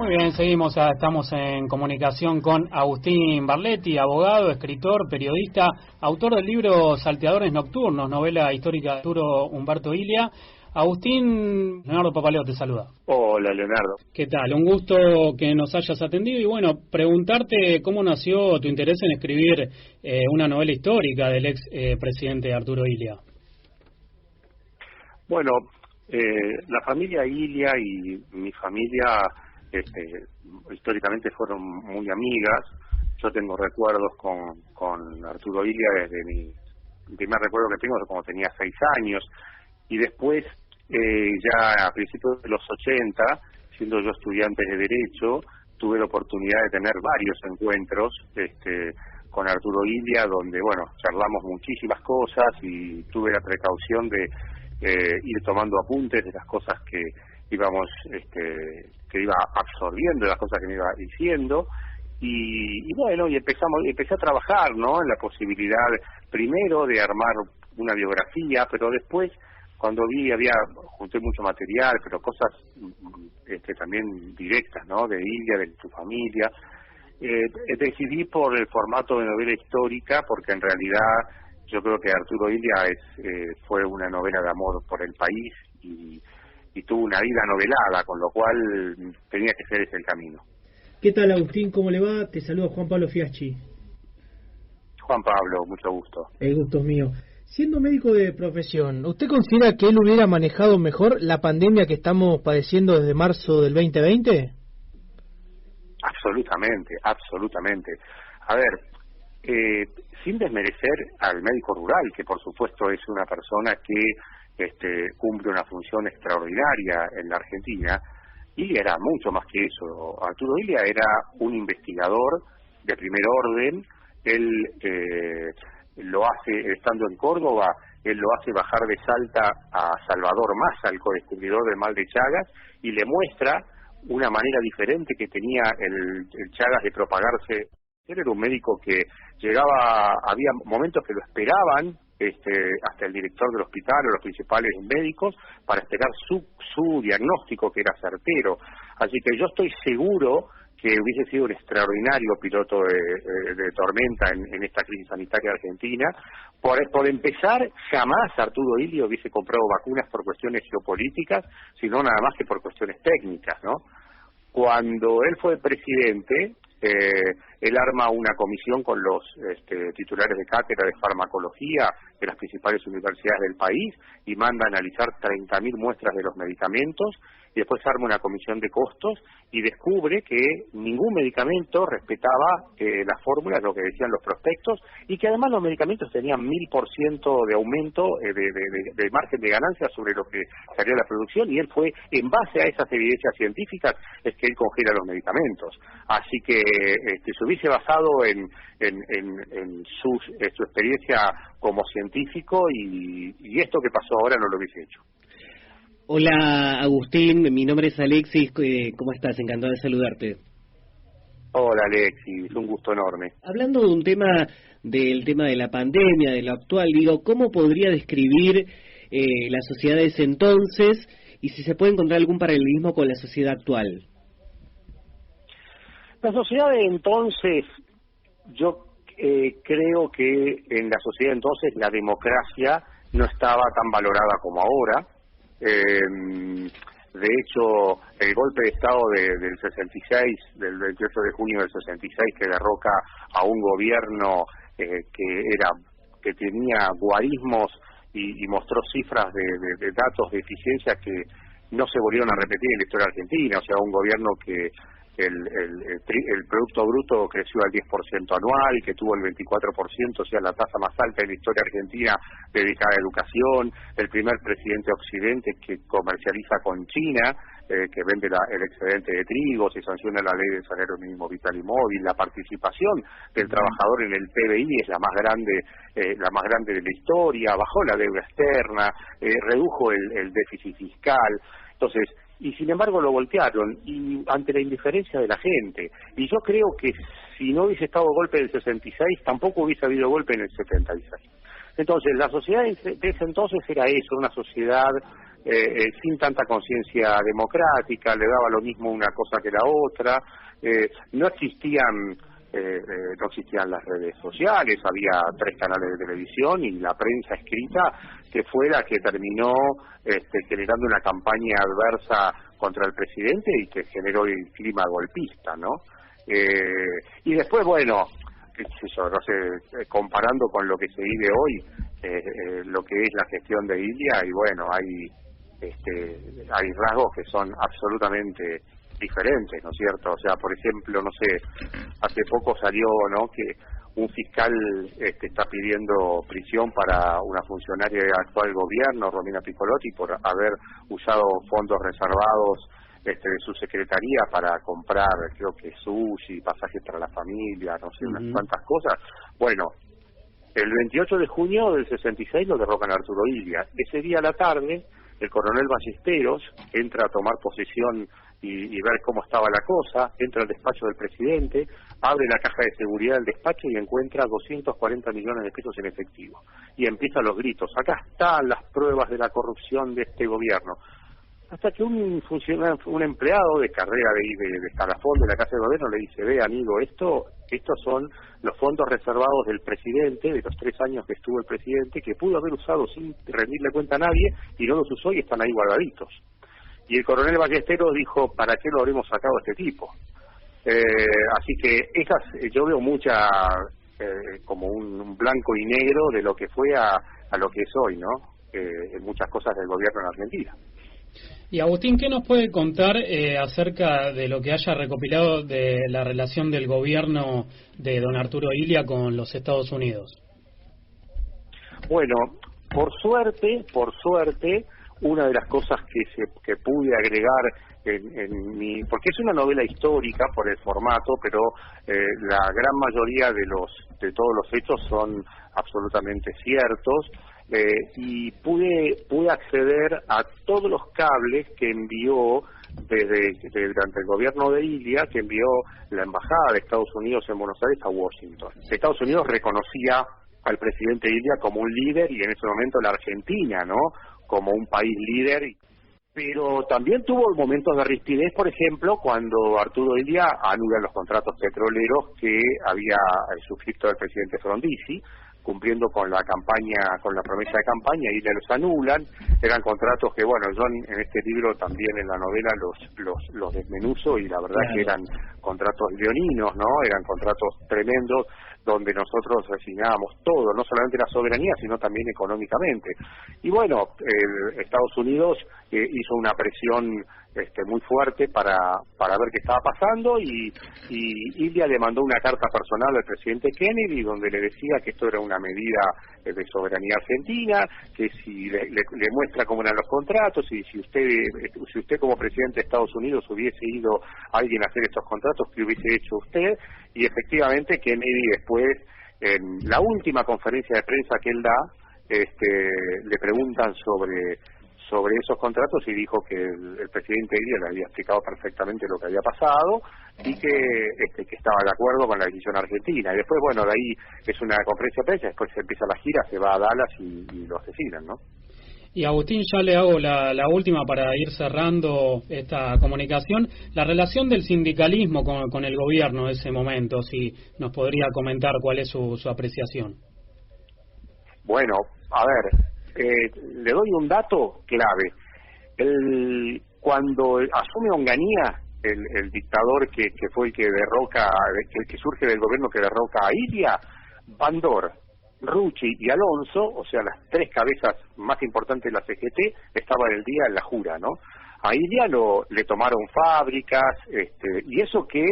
Muy bien, seguimos, estamos en comunicación con Agustín Barletti, abogado, escritor, periodista, autor del libro Salteadores Nocturnos, novela histórica de Arturo Umberto Illia. Agustín, Leonardo Papaleo te saluda. Hola, Leonardo. ¿Qué tal? Un gusto que nos hayas atendido y bueno, preguntarte cómo nació tu interés en escribir una novela histórica del ex presidente Arturo Illia. Bueno, la familia Illia y mi familia históricamente fueron muy amigas. Yo tengo recuerdos con Arturo Illia desde mi primer recuerdo que tengo cuando tenía 6 años, y después ya a principios de los 80, siendo yo estudiante de Derecho, tuve la oportunidad de tener varios encuentros con Arturo Illia, donde bueno, charlamos muchísimas cosas y tuve la precaución de ir tomando apuntes de las cosas que íbamos que iba absorbiendo, de las cosas que me iba diciendo, y bueno, y empecé a trabajar, ¿no?, en la posibilidad primero de armar una biografía, pero después cuando junté mucho material, pero cosas también directas, ¿no?, de Illia, de su familia. Decidí por el formato de novela histórica, porque en realidad yo creo que Arturo Illia fue una novela de amor por el país y tuvo una vida novelada, con lo cual tenía que ser ese el camino. ¿Qué tal, Agustín? ¿Cómo le va? Te saluda Juan Pablo Fiaschi. Juan Pablo, mucho gusto. El gusto es mío. Siendo médico de profesión, ¿usted considera que él hubiera manejado mejor la pandemia que estamos padeciendo desde marzo del 2020? Absolutamente, absolutamente. A ver, sin desmerecer al médico rural, que por supuesto es una persona que cumple una función extraordinaria en la Argentina, Illia era mucho más que eso. Arturo Illia era un investigador de primer orden. Él lo hace, estando en Córdoba, él lo hace bajar de Salta a Salvador Massa, el co-descubridor del mal de Chagas, y le muestra una manera diferente que tenía el Chagas de propagarse. Él era un médico que había momentos que lo esperaban hasta el director del hospital o los principales médicos para esperar su diagnóstico, que era certero. Así que yo estoy seguro que hubiese sido un extraordinario piloto de tormenta en esta crisis sanitaria argentina. Por empezar, jamás Arturo Illia hubiese comprado vacunas por cuestiones geopolíticas, sino nada más que por cuestiones técnicas, ¿no? Cuando él fue presidente, él arma una comisión con los titulares de cátedra de farmacología de las principales universidades del país y manda a analizar 30.000 muestras de los medicamentos, y después arma una comisión de costos y descubre que ningún medicamento respetaba las fórmulas, lo que decían los prospectos, y que además los medicamentos tenían 1000% de aumento de margen de ganancia sobre lo que salió la producción, y él fue, en base a esas evidencias científicas, es que él congela los medicamentos. Así que se hubiese basado en su experiencia como científico, y esto que pasó ahora no lo hubiese hecho. Hola, Agustín, mi nombre es Alexis, ¿cómo estás? Encantado de saludarte. Hola, Alexis, un gusto enorme. Hablando de del tema de la pandemia, de lo actual, digo, ¿cómo podría describir la sociedad de ese entonces y si se puede encontrar algún paralelismo con la sociedad actual? La sociedad de entonces, yo creo que en la sociedad de entonces la democracia no estaba tan valorada como ahora. De hecho, el golpe de Estado del 66, del 28 de junio del 66, que derroca a un gobierno que tenía guarismos y mostró cifras de datos de eficiencia que no se volvieron a repetir en la historia argentina. O sea, un gobierno que el Producto Bruto creció al 10% anual, que tuvo el 24%, o sea, la tasa más alta en la historia argentina dedicada a educación, el primer presidente occidente que comercializa con China, que vende el excedente de trigo, se sanciona la ley del salario mínimo vital y móvil, la participación del trabajador en el PBI es la más grande de la historia, bajó la deuda externa, redujo el déficit fiscal. Entonces, y sin embargo lo voltearon, y ante la indiferencia de la gente. Y yo creo que si no hubiese estado golpe del 66, tampoco hubiese habido golpe en el 76. Entonces, la sociedad de ese entonces era eso, una sociedad sin tanta conciencia democrática, le daba lo mismo una cosa que la otra, no existían las redes sociales, había 3 canales de televisión y la prensa escrita, que fue la que terminó generando una campaña adversa contra el presidente y que generó el clima golpista, ¿no? Y después, bueno, qué sé yo, no sé, comparando con lo que se vive hoy, lo que es la gestión de Ilia, y bueno, hay rasgos que son absolutamente diferentes, ¿no es cierto? O sea, por ejemplo, no sé, hace poco salió, ¿no?, que un fiscal está pidiendo prisión para una funcionaria del actual gobierno, Romina Piccolotti, por haber usado fondos reservados de su secretaría para comprar, creo que sushi, pasajes para la familia, no sé, unas cuantas cosas. Bueno, el 28 de junio del 66 lo derrocan a Arturo Illia. Ese día a la tarde, el coronel Ballesteros entra a tomar posesión y ver cómo estaba la cosa, entra al despacho del presidente, abre la caja de seguridad del despacho y encuentra 240 millones de pesos en efectivo. Y empiezan los gritos: acá están las pruebas de la corrupción de este gobierno. Hasta que un empleado de carrera de escalafón de la Casa de Gobierno le dice: ve, amigo, estos son los fondos reservados del presidente, de los 3 años que estuvo el presidente, que pudo haber usado sin rendirle cuenta a nadie, y no los usó y están ahí guardaditos. Y el coronel Ballesteros dijo: ¿para qué lo habremos sacado a este tipo? Así que yo veo mucha, como un blanco y negro de lo que fue a lo que es hoy, ¿no? En muchas cosas del gobierno en Argentina. Y Agustín, ¿qué nos puede contar acerca de lo que haya recopilado de la relación del gobierno de don Arturo Illia con los Estados Unidos? Bueno, por suerte, una de las cosas que pude agregar en mi, porque es una novela histórica por el formato, pero la gran mayoría de todos los hechos son absolutamente ciertos. Y pude acceder a todos los cables que envió durante el gobierno de Illia, que envió la embajada de Estados Unidos en Buenos Aires a Washington. Estados Unidos reconocía al presidente Illia como un líder, y en ese momento la Argentina, ¿no?, como un país líder. Pero también tuvo momentos de rispidez, por ejemplo, cuando Arturo Illia anula los contratos petroleros que había suscrito el presidente Frondizi, cumpliendo con la campaña, con la promesa de campaña, y los anulan. Eran contratos que, bueno, yo en este libro también, en la novela, los desmenuzo, y la verdad que eran contratos leoninos, ¿no? Eran contratos tremendos, donde nosotros resignábamos todo, no solamente la soberanía, sino también económicamente. Y bueno, Estados Unidos hizo una presión muy fuerte para ver qué estaba pasando, y Illia le mandó una carta personal al presidente Kennedy, donde le decía que esto era una medida de soberanía argentina, que si le muestra cómo eran los contratos, y si usted como presidente de Estados Unidos hubiese ido a alguien a hacer estos contratos, ¿qué hubiese hecho usted? Y efectivamente Kennedy después, en la última conferencia de prensa que él da, le preguntan sobre esos contratos, y dijo que el presidente Illia le había explicado perfectamente lo que había pasado, y que estaba de acuerdo con la decisión argentina. Y después, bueno, de ahí es una conferencia de prensa, después se empieza la gira, se va a Dallas y lo asesinan, ¿no? Y Agustín, ya le hago la última para ir cerrando esta comunicación. La relación del sindicalismo con el gobierno en ese momento, si nos podría comentar cuál es su apreciación. Bueno, a ver, le doy un dato clave. Cuando asume Onganía, el dictador que fue el que derroca, que surge del gobierno que derroca a Illia, Bandor, Rucci y Alonso, o sea, las 3 cabezas más importantes de la CGT, estaban el día en la jura, ¿no? A Illia le tomaron fábricas, y eso que,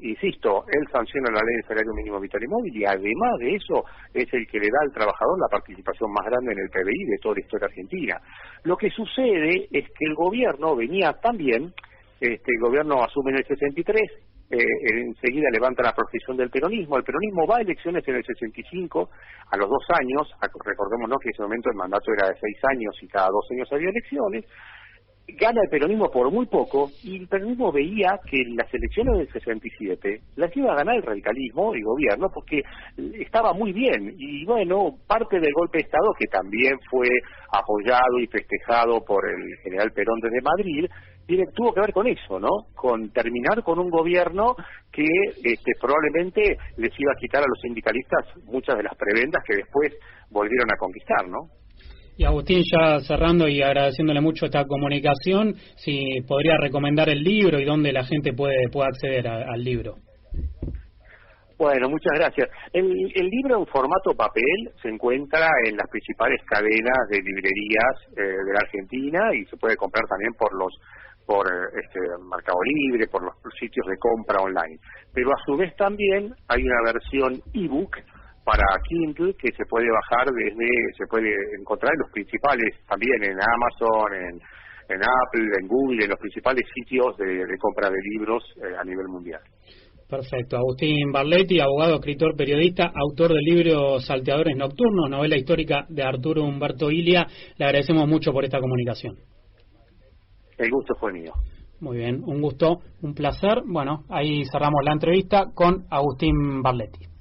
insisto, él sanciona la ley del salario mínimo vital y móvil, y además de eso es el que le da al trabajador la participación más grande en el PBI de toda la historia argentina. Lo que sucede es que el gobierno venía también, el gobierno asume en el 63, enseguida levanta la proscripción del peronismo. El peronismo va a elecciones en el 65, a los 2 años, recordémonos que en ese momento el mandato era de 6 años y cada 2 años había elecciones, gana el peronismo por muy poco, y el peronismo veía que las elecciones del 67 las iba a ganar el radicalismo y gobierno, porque estaba muy bien, y bueno, parte del golpe de Estado, que también fue apoyado y festejado por el general Perón desde Madrid, tuvo que ver con eso, ¿no? Con terminar con un gobierno que probablemente les iba a quitar a los sindicalistas muchas de las prebendas que después volvieron a conquistar, ¿no? Y Agustín, ya cerrando y agradeciéndole mucho esta comunicación, si podría recomendar el libro y dónde la gente puede acceder al libro. Bueno, muchas gracias. El libro en formato papel se encuentra en las principales cadenas de librerías de la Argentina, y se puede comprar también por Mercado Libre, por los sitios de compra online. Pero a su vez también hay una versión ebook para Kindle que se puede bajar se puede encontrar en los principales, también en Amazon, en Apple, en Google, en los principales sitios de compra de libros a nivel mundial. Perfecto. Agustín Barletti, abogado, escritor, periodista, autor del libro Salteadores Nocturnos, novela histórica de Arturo Umberto Illia. Le agradecemos mucho por esta comunicación. El gusto fue mío. Muy bien, un gusto, un placer. Bueno, ahí cerramos la entrevista con Agustín Barletti.